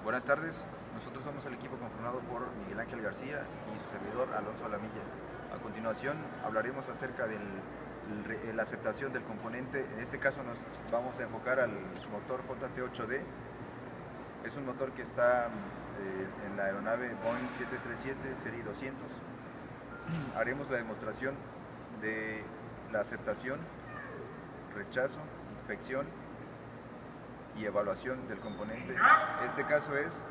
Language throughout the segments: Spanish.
Buenas tardes, nosotros somos el equipo conformado por Miguel Ángel García y su servidor Alonso Alamilla. A continuación hablaremos acerca de la aceptación del componente. En este caso nos vamos a enfocar al motor JT8D. Es un motor que está en la aeronave Boeing 737 serie 200. Haremos la demostración de la aceptación, rechazo, inspección y evaluación del componente. Este caso es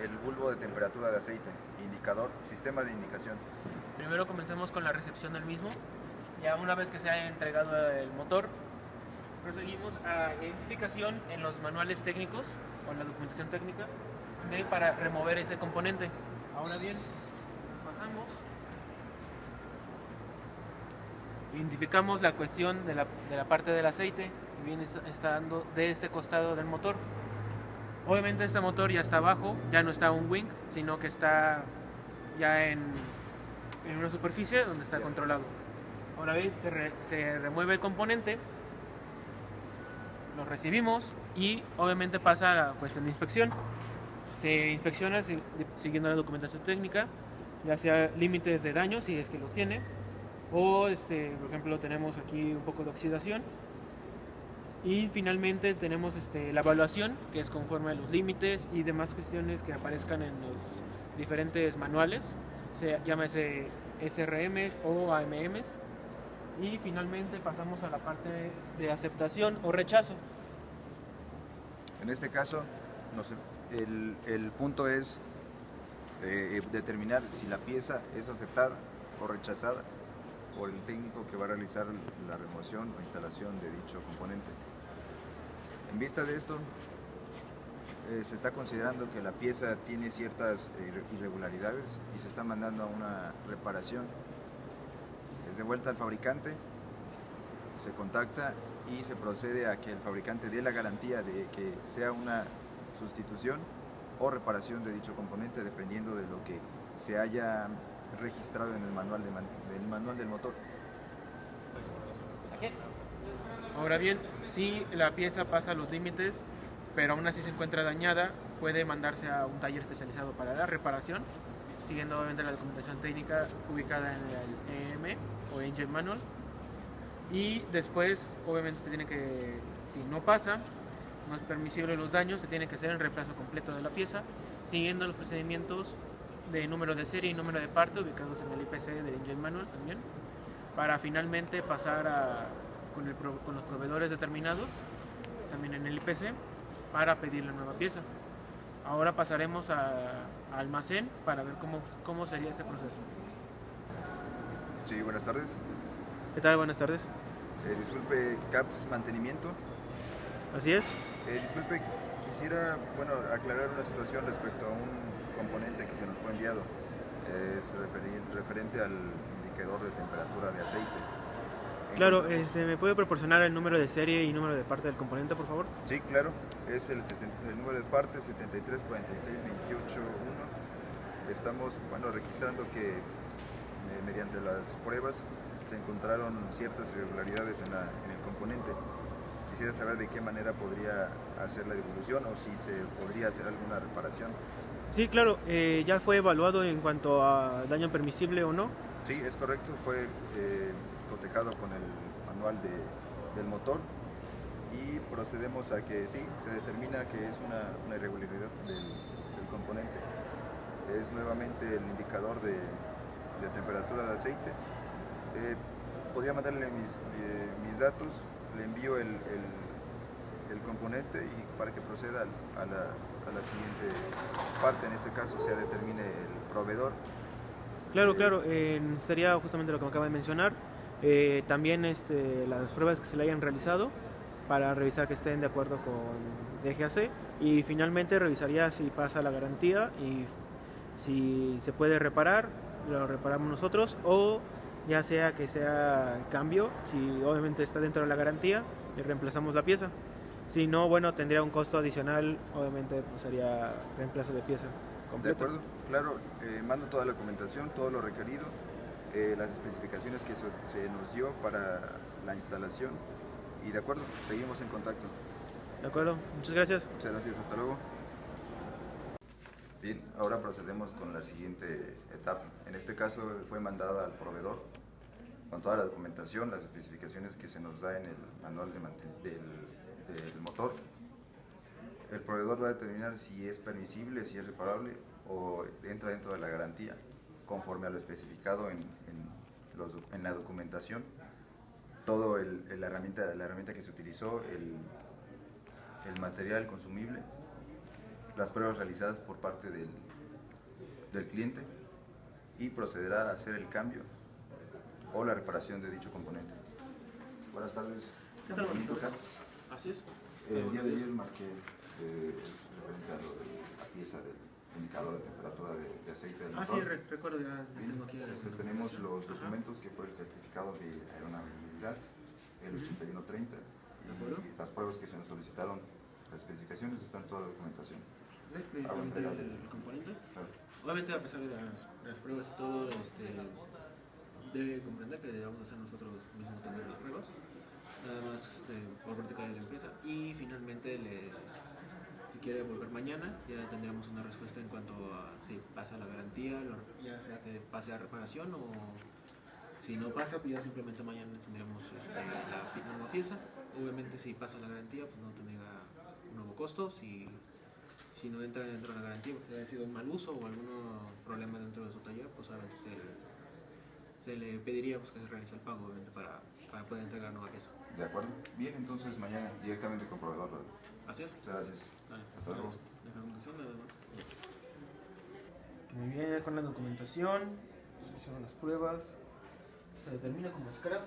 el bulbo de temperatura de aceite, indicador, sistema de indicación. Primero comencemos con la recepción del mismo. Ya una vez que se haya entregado el motor, proseguimos a identificación en los manuales técnicos o en la documentación técnica para remover ese componente. Ahora bien, pasamos, identificamos la cuestión de la parte del aceite que viene estando de este costado del motor. Obviamente este motor ya está abajo, ya no está un wing, sino que está ya en una superficie donde está controlado. Ahora bien, se remueve el componente, lo recibimos y obviamente pasa a la cuestión de inspección. Se inspecciona siguiendo la documentación técnica, ya sea límites de daño si es que los tiene, o por ejemplo tenemos aquí un poco de oxidación. Y finalmente tenemos la evaluación, que es conforme a los límites y demás cuestiones que aparezcan en los diferentes manuales, llámese SRMs o AMMs. Y finalmente pasamos a la parte de aceptación o rechazo. En este caso, el punto es determinar si la pieza es aceptada o rechazada por el técnico que va a realizar la remoción o instalación de dicho componente. En vista de esto, se está considerando que la pieza tiene ciertas irregularidades y se está mandando a una reparación. Es de vuelta al fabricante, se contacta y se procede a que el fabricante dé la garantía de que sea una sustitución o reparación de dicho componente dependiendo de lo que se haya registrado en el manual del motor. Ahora bien, si la pieza pasa los límites, pero aún así se encuentra dañada, puede mandarse a un taller especializado para la reparación, siguiendo obviamente la documentación técnica ubicada en el EM o Engine Manual. Y después, obviamente, si no pasa, no es permisible los daños, se tiene que hacer el reemplazo completo de la pieza, siguiendo los procedimientos de número de serie y número de parte ubicados en el IPC del Engine Manual también, para finalmente pasar con los proveedores determinados, también en el IPC, para pedir la nueva pieza. Ahora pasaremos a almacén para ver cómo sería este proceso. Sí, buenas tardes. ¿Qué tal? Buenas tardes. Disculpe, CAPS Mantenimiento. Así es. Disculpe, quisiera aclarar una situación respecto a un componente que se nos fue enviado. Es referente al indicador de temperatura de aceite. Claro, ¿me puede proporcionar el número de serie y número de parte del componente, por favor? Sí, claro, es el número de parte 7346281. Estamos registrando que mediante las pruebas se encontraron ciertas irregularidades en el componente. Quisiera saber de qué manera podría hacer la devolución o si se podría hacer alguna reparación. Sí, claro, ya fue evaluado en cuanto a daño permisible o no. Sí, es correcto, fue cotejado con el manual del motor y procedemos a que sí, se determina que es una irregularidad del componente. Es nuevamente el indicador de temperatura de aceite. Podría mandarle mis datos, le envío el componente y para que proceda a la siguiente parte, en este caso se determine el proveedor. Claro, sería justamente lo que me acaba de mencionar. También las pruebas que se le hayan realizado para revisar que estén de acuerdo con DGAC y finalmente revisaría si pasa la garantía y si se puede reparar, lo reparamos nosotros o ya sea que sea cambio, si obviamente está dentro de la garantía y reemplazamos la pieza. Si no, tendría un costo adicional, obviamente pues sería reemplazo de pieza completa. De acuerdo, claro, mando toda la documentación, todo lo requerido, las especificaciones que se nos dio para la instalación y de acuerdo, seguimos en contacto. De acuerdo, muchas gracias. Muchas gracias, hasta luego. Bien, ahora procedemos con la siguiente etapa. En este caso fue mandada al proveedor con toda la documentación, las especificaciones que se nos da en el manual del motor. El proveedor va a determinar si es permisible, si es reparable o entra dentro de la garantía, conforme a lo especificado en la documentación. Todo la herramienta que se utilizó, el material consumible, las pruebas realizadas por parte del cliente, y procederá a hacer el cambio o la reparación de dicho componente. Buenas tardes. ¿Qué tal, Benito buenas Katz. Así es. El día de ayer marqué referente a lo de la pieza del indicador de temperatura de aceite del motor. Sí, recuerdo, ya tengo aquí la Tenemos los Ajá. documentos que fue el certificado de aeronavegabilidad, el 8130, acuerdo. y las pruebas que se nos solicitaron, las especificaciones, están en toda la documentación. Obviamente el componente. Claro. Obviamente, a pesar de las pruebas y todo, debe comprender que debemos hacer nosotros mismos también las pruebas. Nada más por vertical de la empresa. Y finalmente, si quiere volver mañana, ya tendríamos una respuesta en cuanto a si pasa la garantía, ya sea que pase a reparación, o si no pasa, pues ya simplemente mañana tendremos la nueva pieza. Obviamente, si pasa la garantía, pues no tendría un nuevo costo. Si no entra dentro de la garantía porque haya sido un mal uso o algún problema dentro de su taller, pues obviamente se le pediría pues, que se realice el pago, obviamente, para poder entregar nueva pieza. De acuerdo. Bien, entonces mañana directamente con proveedor, ¿verdad? Así es. Muchas gracias. Dale. Hasta luego. Dejar una notación, nada más. Muy bien, ya con la documentación, se hicieron las pruebas, se determina como scrap.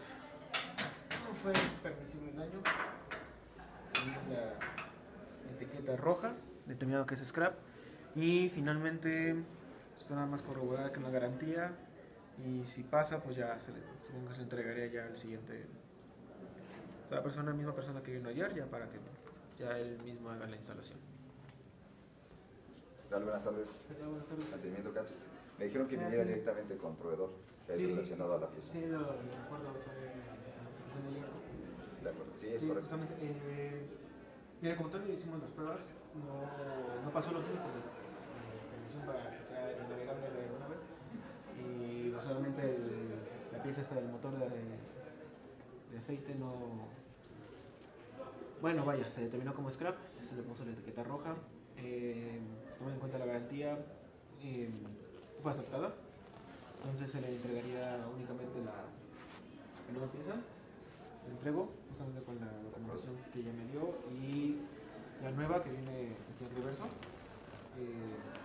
No fue permisible el daño. Tenemos la etiqueta roja, determinado que es scrap. Y finalmente, esto nada más corroborar que la garantía. Y si pasa, pues ya supongo que se entregaría ya al siguiente. La misma persona que vino ayer, ya para que ya él mismo haga la instalación. Dale, buenas tardes. ¿Qué tal? Buenas tardes. Mantenimiento CAPS. Me dijeron que Ah, viniera sí. directamente con proveedor, que es relacionado a la pieza. Sí, lo recuerdo, fue de ayer. De acuerdo. Sí, es Sí, correcto. justamente. Mira, como tal, hicimos las pruebas, no pasó los límites de permisión para que sea navegable la aeronave. Y pues, obviamente la pieza esta del motor de aceite no. Bueno, vaya, se determinó como scrap, se le puso la etiqueta roja. Tomando en cuenta la garantía, fue aceptada. Entonces se le entregaría únicamente la nueva pieza. Le entrego justamente con la documentación que ella me dio, y la nueva que viene aquí en reverso.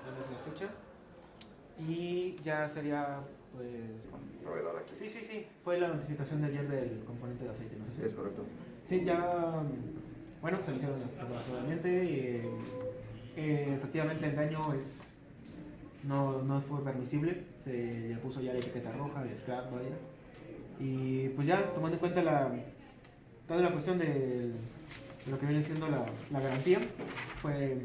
Damos la fecha y ya sería pues. Con proveedor aquí. Sí, fue la notificación de ayer del componente de aceite, ¿no? Es correcto. Sí, ya, bueno, se le hicieron las pruebas nuevamente y efectivamente el daño no fue permisible, se le puso ya la etiqueta roja, el scrap, vaya. Y pues ya tomando en cuenta toda la cuestión de lo que viene siendo la garantía, fue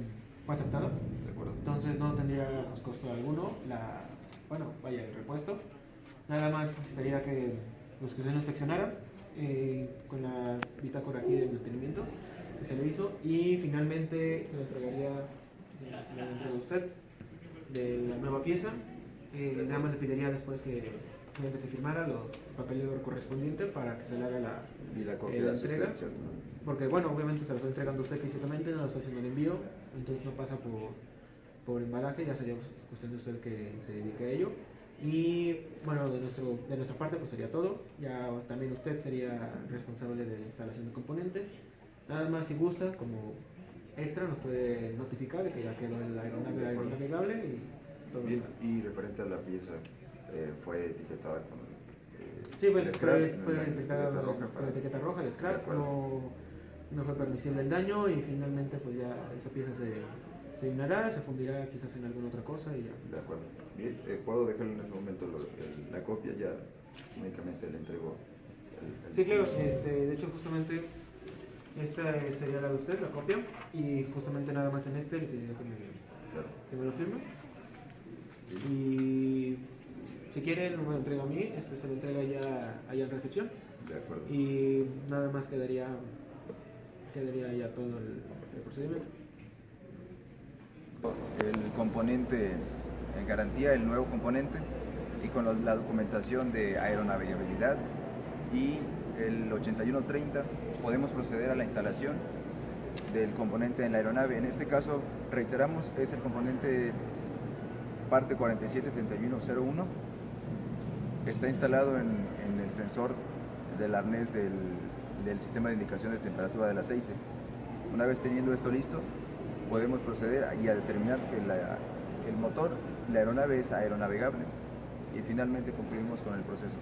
aceptada. De acuerdo. Entonces no tendría costo alguno, el repuesto. Nada más necesitaría que los que se inspeccionaran con la bitácora aquí de mantenimiento que se le hizo, y finalmente se le entregaría a usted de la nueva pieza. Nada más le pediría después que firmara el papeleo correspondiente para que se le haga Y la copia la de entrega. asistencia. Porque bueno, obviamente se lo está entregando usted físicamente, no lo está haciendo el envío, entonces no pasa por embalaje, ya sería cuestión de usted que se dedique a ello. Y bueno, de nuestra parte pues sería todo. Ya también usted sería responsable de la instalación del componente. Nada más, si gusta, como extra nos puede notificar de que ya quedó la aeronave aeronavegable y todo. Bien, y referente a la pieza, fue etiquetada con Sí, fue el scrap, etiquetada etiqueta roja con la etiqueta roja, el De scrap, acuerdo. no fue permisible el daño, y finalmente pues ya esa pieza se llenará, se fundirá quizás en alguna otra cosa y ya. De acuerdo. Bien, puedo dejarle en ese momento la copia, ya únicamente le entrego el Sí, claro, de hecho justamente esta sería la de usted, la copia, y justamente nada más en le pediría Claro. que me lo firme. Y si quiere, no me lo entrega a mí, se lo entrega ya allá en recepción, De acuerdo. y nada más quedaría ya todo el procedimiento. El componente en garantía, el nuevo componente, y con la documentación de aeronavegabilidad y el 8130 podemos proceder a la instalación del componente en la aeronave. En este caso, reiteramos, es el componente parte 473101. Está instalado en el sensor del arnés del sistema de indicación de temperatura del aceite. Una vez teniendo esto listo, podemos proceder a determinar que el motor, la aeronave es aeronavegable, y finalmente concluimos con el proceso.